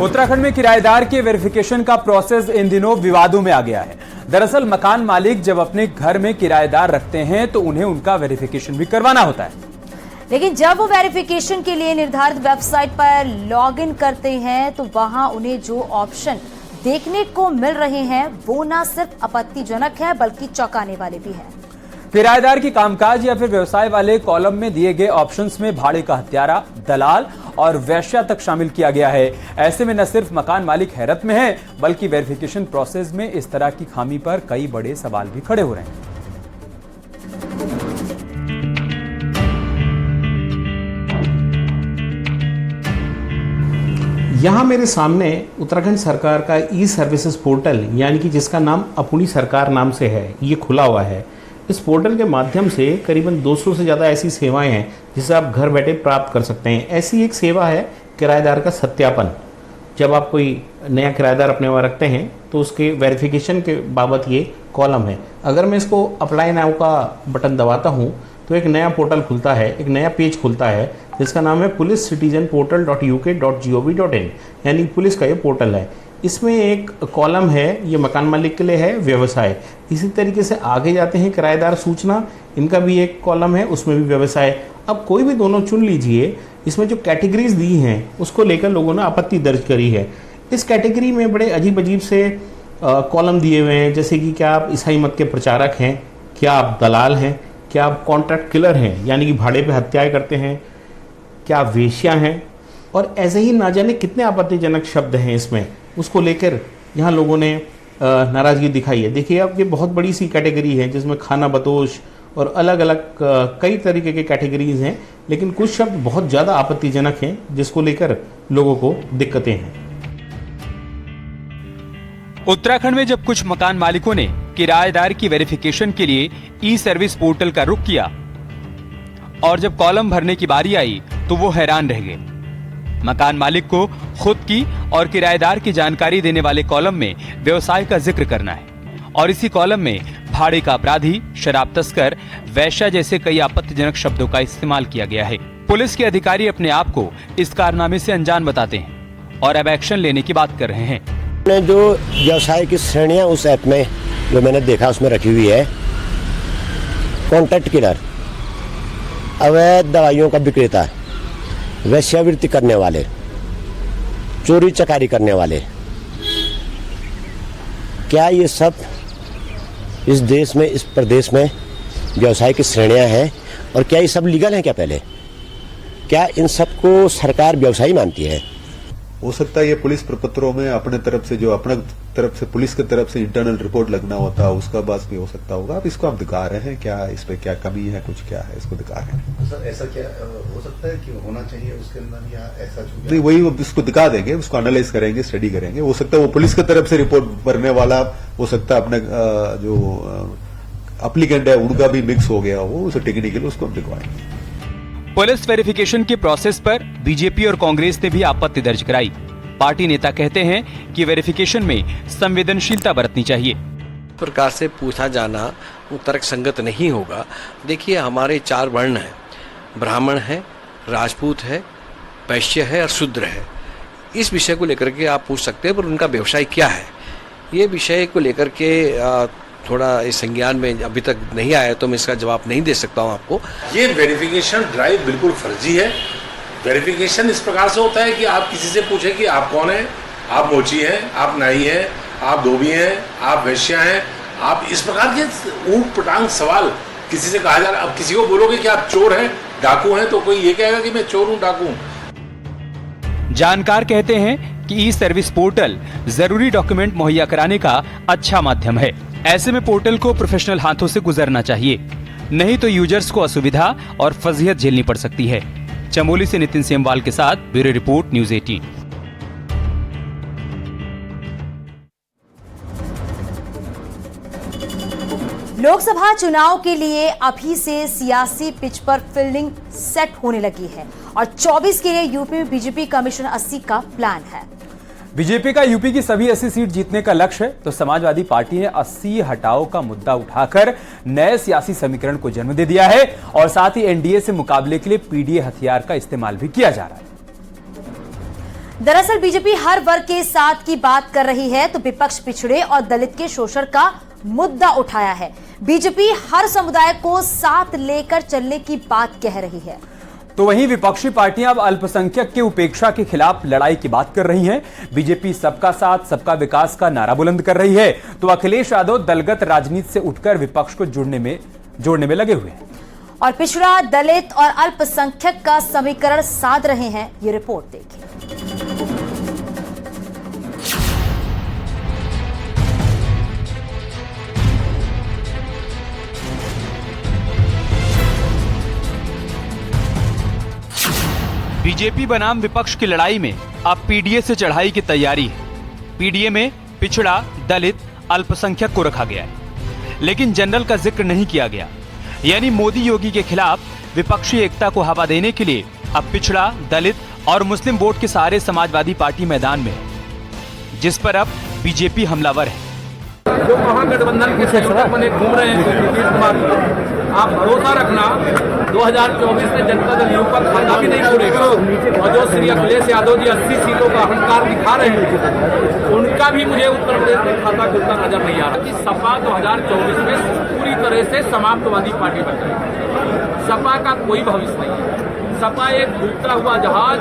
उत्तराखंड में किराएदार के वेरिफिकेशन का प्रोसेस इन दिनों विवादों में आ गया है। दरअसल मकान मालिक जब अपने घर में किराएदार रखते हैं तो उन्हें उनका वेरिफिकेशन भी करवाना होता है, लेकिन जब वो वेरिफिकेशन के लिए निर्धारित वेबसाइट पर लॉगिन करते हैं तो वहां उन्हें जो ऑप्शन देखने को मिल रहे हैं वो न सिर्फ आपत्तिजनक है बल्कि चौंकाने वाले भी हैं। किराएदार की कामकाज या फिर व्यवसाय वाले कॉलम में दिए गए ऑप्शंस में भाड़े का हत्यारा, दलाल और वेश्या तक शामिल किया गया है। ऐसे में न सिर्फ मकान मालिक हैरत में है बल्कि वेरिफिकेशन प्रोसेस में इस तरह की खामी पर कई बड़े सवाल भी खड़े हो रहे हैं। यहाँ मेरे सामने उत्तराखंड सरकार का ई सर्विसेज पोर्टल यानी कि जिसका नाम अपनी सरकार नाम से है, ये खुला हुआ है। इस पोर्टल के माध्यम से करीबन 200 से ज़्यादा ऐसी सेवाएं हैं जिसे आप घर बैठे प्राप्त कर सकते हैं। ऐसी एक सेवा है किराएदार का सत्यापन। जब आप कोई नया किराएदार अपने वहाँ रखते हैं तो उसके वेरिफिकेशन के बाबत ये कॉलम है। अगर मैं इसको अप्लाई नाउ का बटन दबाता हूँ तो एक नया पोर्टल खुलता है, एक नया पेज खुलता है जिसका नाम है police-citizenportal.uk.gov.in, यानी पुलिस का ये पोर्टल है। इसमें एक कॉलम है, ये मकान मालिक के लिए है, व्यवसाय। इसी तरीके से आगे जाते हैं किराएदार सूचना, इनका भी एक कॉलम है, उसमें भी व्यवसाय। अब कोई भी दोनों चुन लीजिए। इसमें जो कैटेगरीज दी हैं उसको लेकर लोगों ने आपत्ति दर्ज करी है। इस कैटेगरी में बड़े अजीब अजीब से कॉलम दिए हुए हैं, जैसे कि क्या आप ईसाई मत के प्रचारक हैं, क्या आप दलाल हैं, क्या आप कॉन्ट्रैक्ट किलर हैं यानी कि भाड़े पे हत्याएं करते हैं, क्या आप वेश्या हैं, और ऐसे ही ना जाने कितने आपत्तिजनक शब्द हैं इसमें। उसको लेकर यहाँ लोगों ने नाराज़गी दिखाई है। देखिए अब ये बहुत बड़ी सी कैटेगरी है जिसमें खाना बदोश और अलग अलग कई तरीके के कैटेगरीज हैं, लेकिन कुछ शब्द बहुत ज़्यादा आपत्तिजनक हैं जिसको लेकर लोगों को दिक्कतें हैं। उत्तराखंड में जब कुछ मकान मालिकों ने किराएदार की वेरिफिकेशन के लिए ई सर्विस पोर्टल का रुख किया और जब कॉलम भरने की बारी आई तो वो हैरान रह गए। मकान मालिक को खुद की और किराएदार की जानकारी देने वाले कॉलम में व्यवसाय का जिक्र करना है और इसी कॉलम में भाड़े का अपराधी, शराब तस्कर, वैश्या जैसे कई आपत्तिजनक शब्दों का इस्तेमाल किया गया है। पुलिस के अधिकारी अपने आप को इस कारनामे से अनजान बताते हैं और अब एक्शन लेने की बात कर रहे हैं। जो व्यवसाय की श्रेणियां उस ऐप में जो मैंने देखा उसमें रखी हुई है, कॉन्ट्रैक्ट किलर, अवैध दवाइयों का विक्रेता, वेश्यावृत्ति करने वाले, चोरी चकारी करने वाले, क्या ये सब इस देश में, इस प्रदेश में व्यवसाय की श्रेणियां हैं और क्या ये सब लीगल हैं? क्या पहले क्या इन सबको सरकार व्यवसायी मानती है? हो सकता है ये पुलिस प्रपत्रों में अपने तरफ से, जो अपने तरफ से पुलिस की तरफ से इंटरनल रिपोर्ट लगना होता है उसका बात भी हो सकता होगा। अब इसको आप दिखा रहे हैं, क्या इस पे क्या कमी है, कुछ क्या है, इसको दिखा रहे हैं। सर ऐसा क्या हो सकता है कि होना चाहिए उसके अंदर, या ऐसा नहीं, वही इसको दिखा देंगे, उसको एनालाइज करेंगे, स्टडी करेंगे। हो सकता है वो पुलिस की तरफ से रिपोर्ट भरने वाला हो सकता है अपने जो एप्लीकेंट है उनका भी मिक्स हो गया हो, उसे टेक्निकली उसको हम दिखवाएंगे। पुलिस वेरिफिकेशन के प्रोसेस पर बीजेपी और कांग्रेस ने भी आपत्ति दर्ज कराई। पार्टी नेता कहते हैं कि वेरिफिकेशन में संवेदनशीलता बरतनी चाहिए। प्रकार से पूछा जाना वो तर्कसंगत नहीं होगा। देखिए हमारे 4 वर्ण हैं, ब्राह्मण है, राजपूत है, वैश्य है और शूद्र है। इस विषय को लेकर के आप पूछ सकते हैं, पर उनका व्यवसाय क्या है ये विषय को लेकर के थोड़ा इस संज्ञान में अभी तक नहीं आया, तो मैं इसका जवाब नहीं दे सकता हूं आपको। ये वेरिफिकेशन ड्राइव बिल्कुल फर्जी है। वेरिफिकेशन इस प्रकार से होता है कि आप किसी से पूछें कि आप कौन हैं, आप मोची हैं, आप नाई हैं, आप धोबी हैं, आप वैश्या हैं, आप इस प्रकार के ऊट पटांग सवाल किसी से कहा जा रहा है। अब किसी को बोलोगे कि आप चोर हैं, डाकू हैं, तो कोई ये कहेगा कि मैं चोर हूं, डाकू हूं। जानकार कहते हैं कि ई सर्विस पोर्टल जरूरी डॉक्यूमेंट मुहैया कराने का अच्छा माध्यम है। ऐसे में पोर्टल को प्रोफेशनल हाथों से गुजरना चाहिए, नहीं तो यूजर्स को असुविधा और फजीहत झेलनी पड़ सकती है। चमोली से नितिन सेमवाल के साथ ब्यूरो रिपोर्ट, न्यूज़ 18। लोकसभा चुनाव के लिए अभी से सियासी पिच पर फील्डिंग सेट होने लगी है और 24 के लिए यूपी में बीजेपी का मिशन 80 का प्लान है। बीजेपी का यूपी की सभी 80 सीट जीतने का लक्ष्य है, तो समाजवादी पार्टी ने 80 हटाओ का मुद्दा उठाकर नए सियासी समीकरण को जन्म दे दिया है और साथ ही एनडीए से मुकाबले के लिए पीडीए हथियार का इस्तेमाल भी किया जा रहा है। दरअसल बीजेपी हर वर्ग के साथ की बात कर रही है तो विपक्ष पिछड़े और दलित के शोषण का मुद्दा उठाया है। बीजेपी हर समुदाय को साथ लेकर चलने की बात कह रही है। तो वहीं विपक्षी पार्टियां अब अल्पसंख्यक की उपेक्षा के खिलाफ लड़ाई की बात कर रही हैं। बीजेपी सबका साथ सबका विकास का नारा बुलंद कर रही है तो अखिलेश यादव दलगत राजनीति से उठकर विपक्ष को जोड़ने में लगे हुए हैं और पिछड़ा, दलित और अल्पसंख्यक का समीकरण साध रहे हैं। ये रिपोर्ट देखिए। बीजेपी बनाम विपक्ष की लड़ाई में अब पीडीए से चढ़ाई की तैयारी है। पीडीए में पिछड़ा, दलित, अल्पसंख्यक को रखा गया है, लेकिन जनरल का जिक्र नहीं किया गया। यानी मोदी योगी के खिलाफ विपक्षी एकता को हवा देने के लिए अब पिछड़ा, दलित और मुस्लिम वोट के सहारे समाजवादी पार्टी मैदान में है, जिस पर अब बीजेपी हमलावर है। जो महागठबंधन के संयोजक बने घूम रहे हैं नीतीश कुमार, आप भरोसा रखना 2024 में जनता दल यू का खाता भी नहीं छोड़ेगा। और जो श्री अखिलेश यादव जी 80 सीटों का अहंकार दिखा रहे हैं, उनका भी मुझे उत्तर प्रदेश में खाता खुलता नजर नहीं आ रहा। कि सपा 2024 में पूरी तरह से समाजवादी पार्टी बन गई। सपा का कोई भविष्य नहीं है। सपा एक डूबता हुआ जहाज,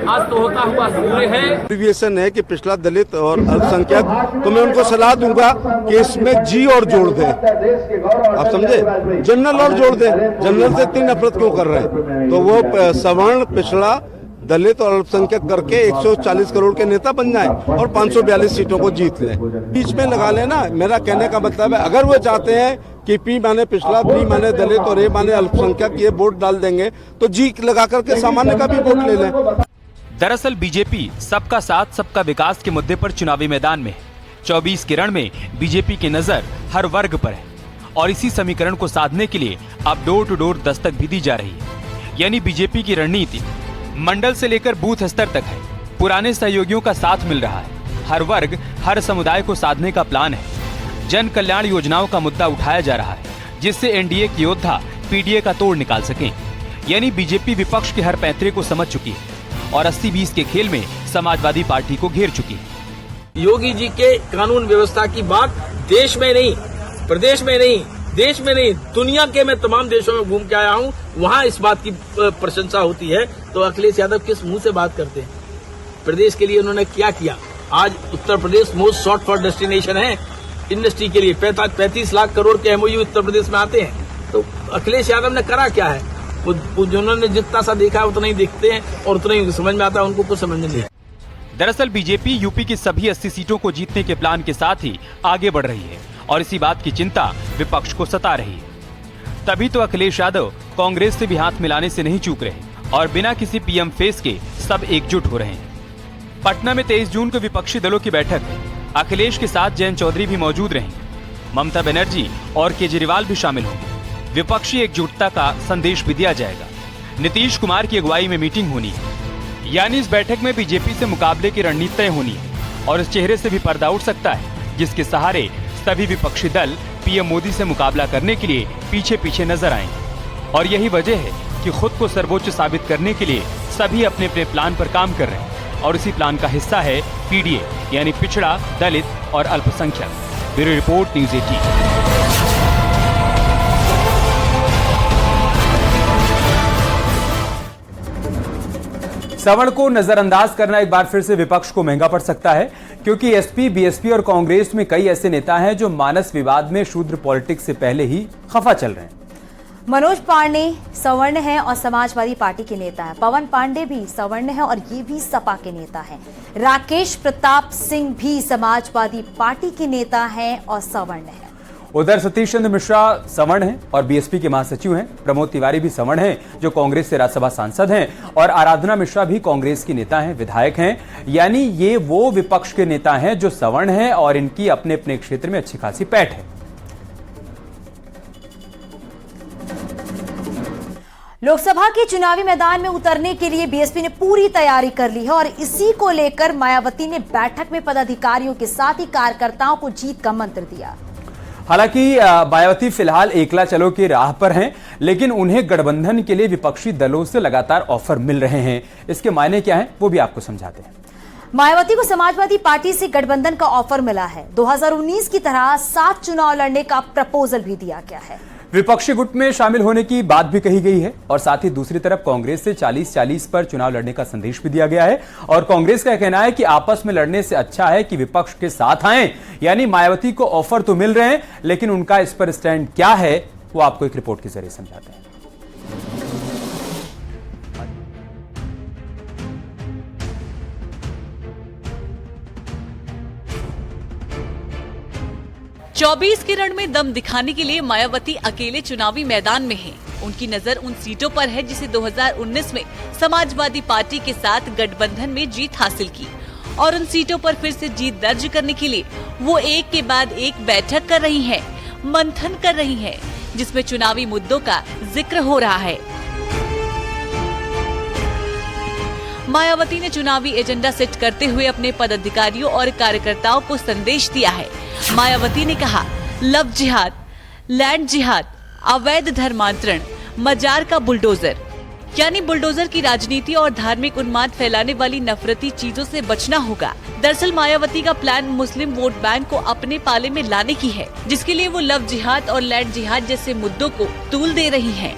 आज तो होता हुआ सूर्य है। मोटिवेशन है कि पिछड़ा, दलित और अल्पसंख्यक, तो मैं उनको सलाह दूंगा कि इसमें जी और जोड़ दें। आप समझे, जनरल और जोड़ दें। जनरल से इतनी नफरत क्यों कर रहे हैं? तो वो सवर्ण, पिछड़ा, दलित और अल्पसंख्यक करके 140 करोड़ के नेता बन जाएं और 542 सीटों को जीत लें। बीच में लगा लेना। मेरा कहने का मतलब है, अगर वो चाहते हैं कि पी माने पिछड़ा, बी माने दलित और ए माने अल्पसंख्यक, ये वोट डाल देंगे तो जी लगा करके सामान्य का भी वोट ले लें। दरअसल बीजेपी सबका साथ सबका विकास के मुद्दे पर चुनावी मैदान में है। 24 के रण में बीजेपी की नजर हर वर्ग पर है और इसी समीकरण को साधने के लिए अब डोर टू डोर दस्तक भी दी जा रही है। यानी बीजेपी की रणनीति मंडल से लेकर बूथ स्तर तक है। पुराने सहयोगियों का साथ मिल रहा है। हर वर्ग, हर समुदाय को साधने का प्लान है। जन कल्याण योजनाओं का मुद्दा उठाया जा रहा है, जिससे एनडीए के योद्धा पीडीए का तोड़ निकाल सकें। यानी बीजेपी विपक्ष के हर पैंतरे को समझ चुकी है और 80-20 के खेल में समाजवादी पार्टी को घेर चुकी है। योगी जी के कानून व्यवस्था की बात देश में नहीं, प्रदेश में नहीं, देश में नहीं, दुनिया के मैं तमाम देशों में घूम के आया हूँ, वहाँ इस बात की प्रशंसा होती है। तो अखिलेश यादव किस मुंह से बात करते हैं? प्रदेश के लिए उन्होंने क्या किया? आज Uttar Pradesh most short for destination है इंडस्ट्री के लिए। 35 लाख करोड़ के एमओयू उत्तर प्रदेश में आते हैं। तो अखिलेश यादव ने करा क्या है? जिन्होंने जितना सा देखा है उतना ही देखते हैं और उतना ही समझ में आता है, उनको कुछ समझ नहीं आता। दरअसल बीजेपी यूपी की सभी 80 सीटों को जीतने के प्लान के साथ ही आगे बढ़ रही है और इसी बात की चिंता विपक्ष को सता रही है। तभी तो अखिलेश यादव कांग्रेस से भी हाथ मिलाने से नहीं चूक रहे और बिना किसी पीएम फेस के सब एकजुट हो रहे हैं। पटना में 23 जून को विपक्षी दलों की बैठक है। अखिलेश के साथ जयंत चौधरी भी मौजूद रहेंगे। ममता बनर्जी और केजरीवाल भी शामिल होंगे। विपक्षी एकजुटता का संदेश भी दिया जाएगा। नीतीश कुमार की अगुवाई में मीटिंग होनी है। यानी इस बैठक में बीजेपी से मुकाबले की रणनीति तय होनी है और इस चेहरे से भी पर्दा उठ सकता है, जिसके सहारे सभी विपक्षी दल पीएम मोदी से मुकाबला करने के लिए पीछे पीछे नजर आएंगे। और यही वजह है कि खुद को सर्वोच्च साबित करने के लिए सभी अपने अपने प्लान पर काम कर रहे हैं और इसी प्लान का हिस्सा है पीडीए, यानी पिछड़ा, दलित और अल्पसंख्यक। Bureau report, news 18। सवर्ण को नजरअंदाज करना एक बार फिर से विपक्ष को महंगा पड़ सकता है, क्योंकि एसपी, बीएसपी और कांग्रेस में कई ऐसे नेता हैं जो मानस विवाद में शूद्र पॉलिटिक्स से पहले ही खफा चल रहे हैं। मनोज पांडे सवर्ण है और समाजवादी पार्टी के नेता है। पवन पांडे भी सवर्ण है और ये भी सपा के नेता हैं। राकेश प्रताप सिंह भी समाजवादी पार्टी के नेता हैं और सवर्ण है। उधर सतीश चंद्र मिश्रा सवर्ण हैं और बीएसपी के महासचिव हैं। प्रमोद तिवारी भी सवर्ण हैं जो कांग्रेस से राज्यसभा सांसद हैं और आराधना मिश्रा भी कांग्रेस की नेता हैं, विधायक हैं। यानी ये वो विपक्ष के नेता हैं जो सवर्ण हैं और इनकी अपने अपने क्षेत्र में अच्छी खासी पैठ है। लोकसभा के चुनावी मैदान में उतरने के लिए बीएसपी ने पूरी तैयारी कर ली है और इसी को लेकर मायावती ने बैठक में पदाधिकारियों के साथ ही कार्यकर्ताओं को जीत का मंत्र दिया। हालांकि मायावती फिलहाल एकला चलो की राह पर हैं, लेकिन उन्हें गठबंधन के लिए विपक्षी दलों से लगातार ऑफर मिल रहे हैं। इसके मायने क्या हैं वो भी आपको समझाते हैं। मायावती को समाजवादी पार्टी से गठबंधन का ऑफर मिला है। 2019 की तरह 7 चुनाव लड़ने का प्रपोजल भी दिया गया है। विपक्षी गुट में शामिल होने की बात भी कही गई है और साथ ही दूसरी तरफ कांग्रेस से 40-40 पर चुनाव लड़ने का संदेश भी दिया गया है। और कांग्रेस का कहना है कि आपस में लड़ने से अच्छा है कि विपक्ष के साथ आएं। यानी मायावती को ऑफर तो मिल रहे हैं, लेकिन उनका इस पर स्टैंड क्या है वो आपको एक रिपोर्ट के जरिए समझाते हैं। चौबीस के रण में दम दिखाने के लिए मायावती अकेले चुनावी मैदान में हैं। उनकी नजर उन सीटों पर है जिसे 2019 में समाजवादी पार्टी के साथ गठबंधन में जीत हासिल की, और उन सीटों पर फिर से जीत दर्ज करने के लिए वो एक के बाद एक बैठक कर रही हैं, मंथन कर रही हैं, जिसमें चुनावी मुद्दों का जिक्र हो रहा है। मायावती ने चुनावी एजेंडा सेट करते हुए अपने पदाधिकारियों और कार्यकर्ताओं को संदेश दिया है। मायावती ने कहा, लव जिहाद, लैंड जिहाद, अवैध धर्मांतरण, मजार का बुलडोजर, यानी बुलडोजर की राजनीति और धार्मिक उन्माद फैलाने वाली नफरती चीजों से बचना होगा। दरअसल मायावती का प्लान मुस्लिम वोट बैंक को अपने पाले में लाने की है, जिसके लिए वो लव जिहाद और लैंड जिहाद जैसे मुद्दों को तूल दे रही हैं।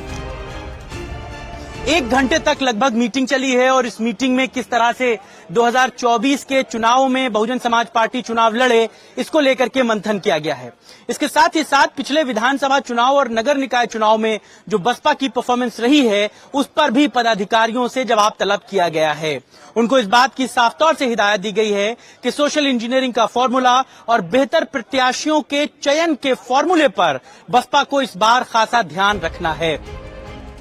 1 घंटे तक लगभग मीटिंग चली है और इस मीटिंग में किस तरह से 2024 के चुनाव में बहुजन समाज पार्टी चुनाव लड़े, इसको लेकर के मंथन किया गया है। इसके साथ ही साथ पिछले विधानसभा चुनाव और नगर निकाय चुनाव में जो बसपा की परफॉर्मेंस रही है, उस पर भी पदाधिकारियों से जवाब तलब किया गया है। उनको इस बात की साफ तौर से हिदायत दी गई है कि सोशल इंजीनियरिंग का फॉर्मूला और बेहतर प्रत्याशियों के चयन के फॉर्मूले पर बसपा को इस बार खासा ध्यान रखना है।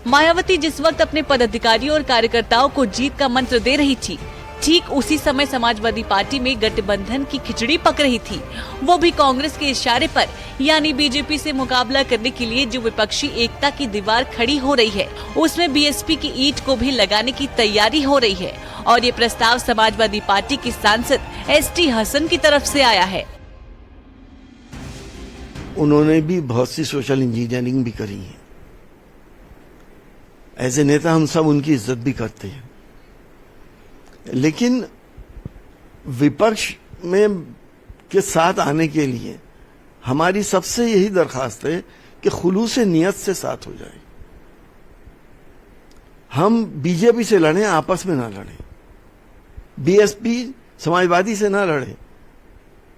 मायावती जिस वक्त अपने पदाधिकारियों और कार्यकर्ताओं को जीत का मंत्र दे रही थी, ठीक उसी समय समाजवादी पार्टी में गठबंधन की खिचड़ी पक रही थी, वो भी कांग्रेस के इशारे पर, यानी बीजेपी से मुकाबला करने के लिए जो विपक्षी एकता की दीवार खड़ी हो रही है, उसमें बीएसपी की ईंट को भी लगाने की तैयारी हो रही है। और ये प्रस्ताव समाजवादी पार्टी की सांसद एसटी हसन की तरफ से आया है। उन्होंने भी बहुत सी सोशल इंजीनियरिंग भी करी है। एज ए नेता हम सब उनकी इज्जत भी करते हैं, लेकिन विपक्ष में के साथ आने के लिए हमारी सबसे यही दरखास्त है कि खुलूस नियत से साथ हो जाए। हम बीजेपी से लड़ें, आपस में ना लड़ें। बीएसपी समाजवादी से ना लड़े,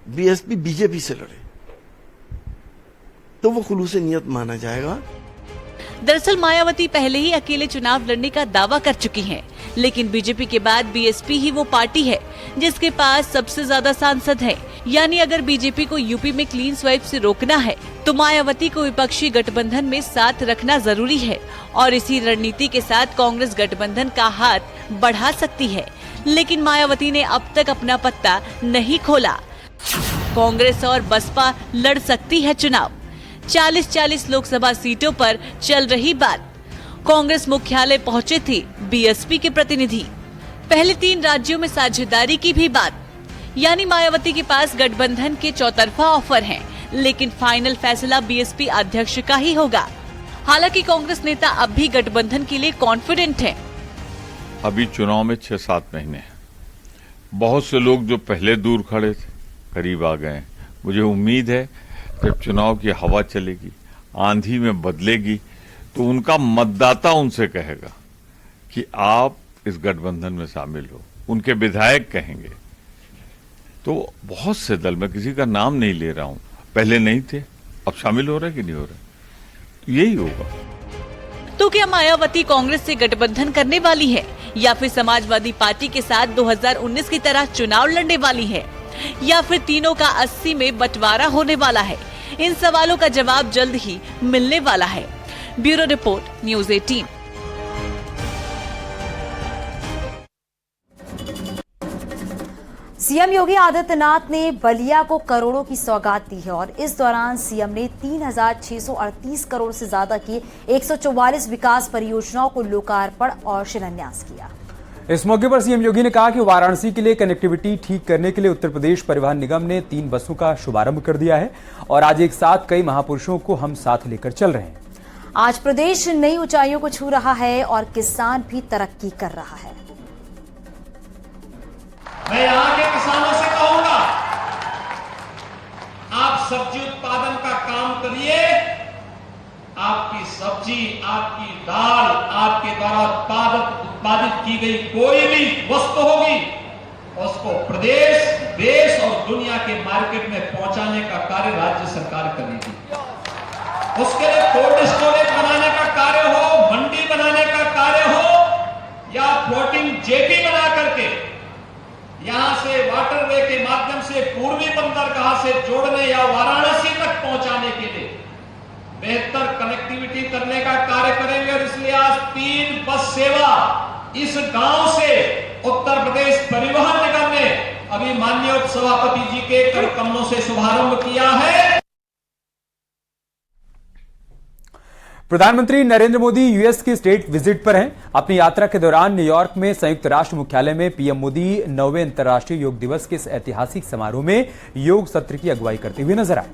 बीएसपी बीजेपी से लड़े, तो वो खुलूस नियत माना जाएगा। दरअसल मायावती पहले ही अकेले चुनाव लड़ने का दावा कर चुकी हैं, लेकिन बीजेपी के बाद बीएसपी ही वो पार्टी है जिसके पास सबसे ज्यादा सांसद हैं। यानी अगर बीजेपी को यूपी में क्लीन स्वाइप से रोकना है तो मायावती को विपक्षी गठबंधन में साथ रखना जरूरी है, और इसी रणनीति के साथ कांग्रेस गठबंधन का हाथ बढ़ा सकती है। लेकिन मायावती ने अब तक अपना पत्ता नहीं खोला। कांग्रेस और बसपा लड़ सकती है चुनाव। 40-40 लोकसभा सीटों पर चल रही बात। कांग्रेस मुख्यालय पहुंचे थे बीएसपी के प्रतिनिधि। पहले 3 राज्यों में साझेदारी की भी बात। यानी मायावती के पास गठबंधन के चौतरफा ऑफर हैं, लेकिन फाइनल फैसला बीएसपी अध्यक्ष का ही होगा। हालांकि कांग्रेस नेता अब भी गठबंधन के लिए कॉन्फिडेंट हैं। अभी चुनाव में 6-7 महीने हैं। बहुत से लोग जो पहले दूर खड़े थे करीब आ गए। मुझे उम्मीद है जब चुनाव की हवा चलेगी, आंधी में बदलेगी, तो उनका मतदाता उनसे कहेगा कि आप इस गठबंधन में शामिल हो। उनके विधायक कहेंगे। तो बहुत से दल, मैं किसी का नाम नहीं ले रहा हूं, पहले नहीं थे, अब शामिल हो रहे कि नहीं हो रहे, यही होगा। तो क्या मायावती कांग्रेस से गठबंधन करने वाली है, या फिर समाजवादी पार्टी के साथ 2019 की तरह चुनाव लड़ने वाली है, या फिर तीनों का 80 में बंटवारा होने वाला है? इन सवालों का जवाब जल्द ही मिलने वाला है। Bureau report, news 18। CM Yogi Adityanath ने बलिया को करोड़ों की सौगात दी है और इस दौरान सीएम ने 3,638 करोड़ से ज्यादा की 144 विकास परियोजनाओं को लोकार्पण और शिलान्यास किया। इस मौके पर सीएम योगी ने कहा कि वाराणसी के लिए कनेक्टिविटी ठीक करने के लिए उत्तर प्रदेश परिवहन निगम ने 3 बसों का शुभारंभ कर दिया है और आज एक साथ कई महापुरुषों को हम साथ लेकर चल रहे हैं। आज प्रदेश नई ऊंचाइयों को छू रहा है और किसान भी तरक्की कर रहा है। मैं यहाँ के किसानों से कहूंगा, आप सब्जी उत्पादन का काम करिए। आपकी सब्जी, आपकी दाल, आपके द्वारा उत्पादित की गई कोई भी वस्तु होगी, उसको प्रदेश, देश और दुनिया के मार्केट में पहुंचाने का कार्य राज्य सरकार करेगी। उसके लिए कोल्ड स्टोरेज बनाने का कार्य हो, मंडी बनाने का कार्य हो या फ्लोटिंग जेटी बना करके यहां से वाटरवे के माध्यम से पूर्वी बंदरगाह से जोड़ने या वाराणसी तक पहुंचाने के लिए बेहतर कनेक्टिविटी करने का कार्य करेंगे। और इसलिए आज 3 बस सेवा इस गांव से उत्तर प्रदेश परिवहन निगम ने अभी माननीय उपसभापति जी के कर कमलों से शुभारंभ किया है। प्रधानमंत्री नरेंद्र मोदी यूएस की स्टेट विजिट पर हैं। अपनी यात्रा के दौरान न्यूयॉर्क में संयुक्त राष्ट्र मुख्यालय में पीएम मोदी 9वें अंतर्राष्ट्रीय योग दिवस के इस ऐतिहासिक समारोह में योग सत्र की अगुवाई करते हुए नजर आए।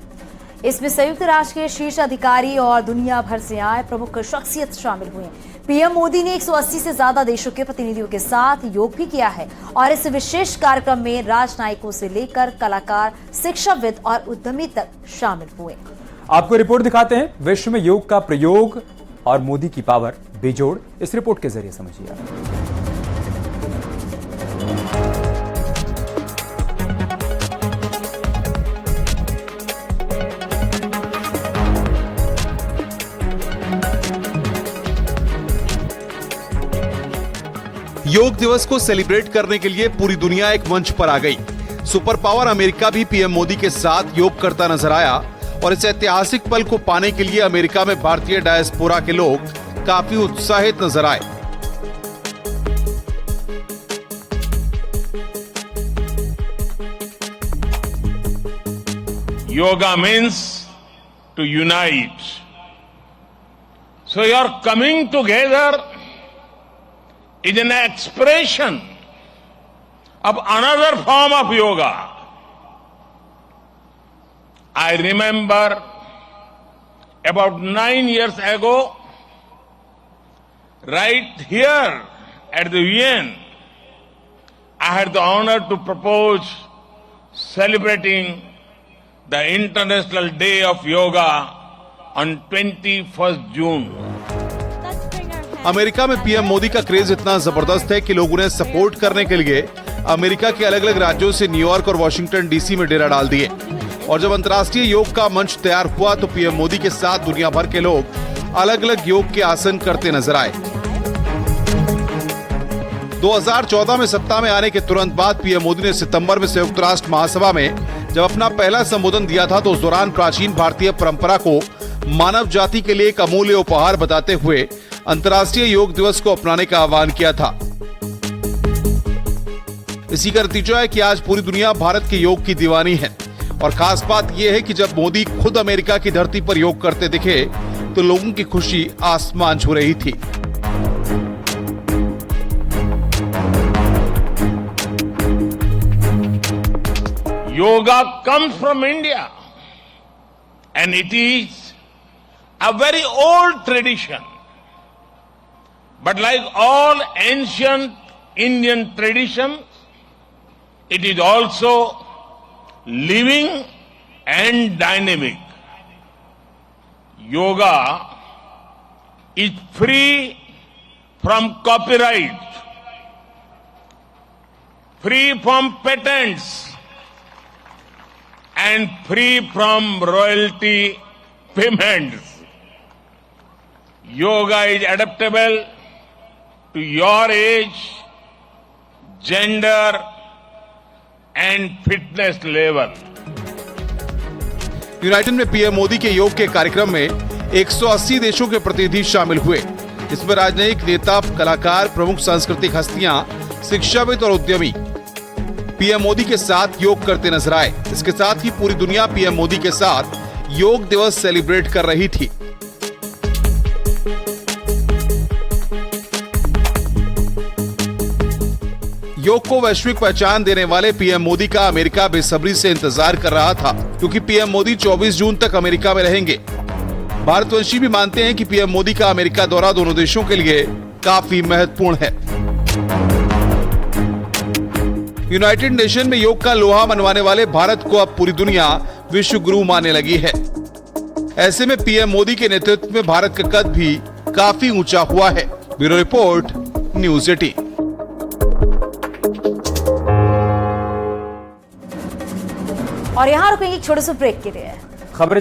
इसमें संयुक्त राष्ट्र के शीर्ष अधिकारी और दुनिया भर से आए प्रमुख शख्सियत शामिल हुए। पीएम मोदी ने 180 से ज्यादा देशों के प्रतिनिधियों के साथ योग भी किया है और इस विशेष कार्यक्रम में राजनयिकों से लेकर कलाकार, शिक्षाविद और उद्यमी तक शामिल हुए। आपको रिपोर्ट दिखाते हैं, विश्व में योग का प्रयोग और मोदी की पावर बेजोड़। इस रिपोर्ट के जरिए समझिए। योग दिवस को सेलिब्रेट करने के लिए पूरी दुनिया एक मंच पर आ गई। सुपर पावर अमेरिका भी पीएम मोदी के साथ योग करता नजर आया और इस ऐतिहासिक पल को पाने के लिए अमेरिका में भारतीय डायस्पोरा के लोग काफी उत्साहित नजर आए। Yoga means to unite. So your coming together is an expression of another form of yoga. I remember about 9 years ago, right here at the UN, I had the honor to propose celebrating the International Day of Yoga on 21st June. America में PM Modi का craze इतना जबरदस्त है कि लोग उन्हें support करने के लिए अमेरिका के अलग अलग राज्यों से न्यूयॉर्क और वॉशिंगटन डीसी में डेरा डाल दिए। और जब अंतर्राष्ट्रीय योग का मंच तैयार हुआ तो पीएम मोदी के साथ दुनिया भर के लोग अलग अलग योग के आसन करते नजर आए। 2014 में सत्ता में आने के तुरंत बाद पीएम मोदी ने सितंबर में संयुक्त राष्ट्र महासभा में जब अपना पहला संबोधन दिया था तो उस दौरान प्राचीन भारतीय परंपरा को मानव जाति के लिए एक अमूल्य उपहार बताते हुए अंतर्राष्ट्रीय योग दिवस को अपनाने का आह्वान किया था। इसी का नतीजा है कि आज पूरी दुनिया भारत के योग की दीवानी है और खास बात यह है कि जब मोदी खुद अमेरिका की धरती पर योग करते दिखे तो लोगों की खुशी आसमान छू रही थी। Yoga comes from India and it is a very old tradition. But like all ancient Indian traditions, it is also living and dynamic. Yoga is free from copyright, free from patents, and free from royalty payments. Yoga is adaptable to your age, gender, and fitness level. United में PM Modi के योग के कार्यक्रम में 180 देशों के प्रतिनिधि शामिल हुए। इसमें राजनयिक नेता, कलाकार, प्रमुख सांस्कृतिक हस्तियां, शिक्षाविद और उद्यमी पीएम मोदी के साथ योग करते नजर आए। इसके साथ ही पूरी दुनिया पीएम मोदी के साथ योग दिवस सेलिब्रेट कर रही थी। योग को वैश्विक पहचान देने वाले पीएम मोदी का अमेरिका बेसब्री से इंतजार कर रहा था, क्योंकि पीएम मोदी 24 जून तक अमेरिका में रहेंगे। भारतवंशी भी मानते हैं कि पीएम मोदी का अमेरिका दौरा दोनों देशों के लिए काफी महत्वपूर्ण है। यूनाइटेड नेशन में योग का लोहा मनवाने वाले भारत को अब पूरी दुनिया विश्व गुरु मानने लगी है। ऐसे में पीएम मोदी के नेतृत्व में भारत का कद भी काफी ऊंचा हुआ है। Bureau report, news 18। और यहाँ रुकेंगे एक छोटे से ब्रेक के लिए। खबर